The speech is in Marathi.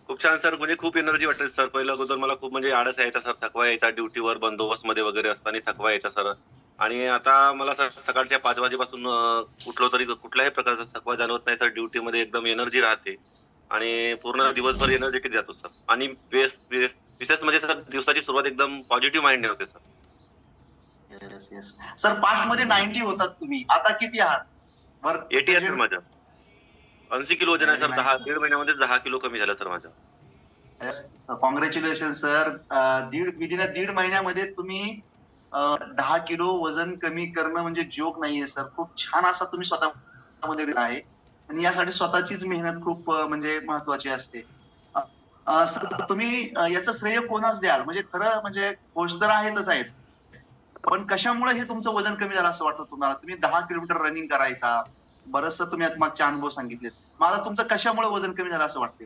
खूप छान सर. म्हणजे खूप एनर्जी वाटते सर. पहिलं अगोदर मला खूप म्हणजे आळस यायचा सर. थकवा यायचा ड्युटीवर बंदोबस्तमध्ये वगैरे असताना थकवा यायचा सर. आणि आता मला सकाळच्या 5 वाजेपासून उठलो तरी कुठल्याही प्रकारचा थकवा जाणवत नाही सर. ड्युटीमध्ये एकदम एनर्जी राहते आणि पूर्ण दिवसभर एनर्जेटिक जातो सर. आणि विशेष म्हणजे सर दिवसाची सुरुवात एकदम पॉझिटिव्ह माइंडने होते सर. Yes, yes. सर पास्टमध्ये 90 होतात तुम्ही. आता किती आहात? बरं 80 आहे म्हणजे सर माझं. 80 किलो वजन आहे व्हेरी सर. नाईस. 10 महिन्यामध्ये 10 किलो कमी झालं सर माझं. येस. Congratulation sir. विदिन दीड महिन्यामध्ये तुम्ही 10 किलो वजन कमी करणं म्हणजे जोक नाहीये सर. खूप छान असा तुम्ही स्वतःमध्ये आहे आणि यासाठी स्वतःचीच मेहनत खूप म्हणजे महत्त्वाची असते. अ, सर तुम्ही याचं श्रेय कोणास द्याल? म्हणजे खरं म्हणजे कोच तर आहेतच. पण कशामुळे हे तुमचं वजन कमी झालं असं वाटतं तुम्हाला? तुम्ही 10 किलोमीटर रनिंग करायचा. बरचसं तुम्ही आता मागचे अनुभव सांगितलेत. मग आता तुमचं कशामुळे वजन कमी झालं असं वाटतंय?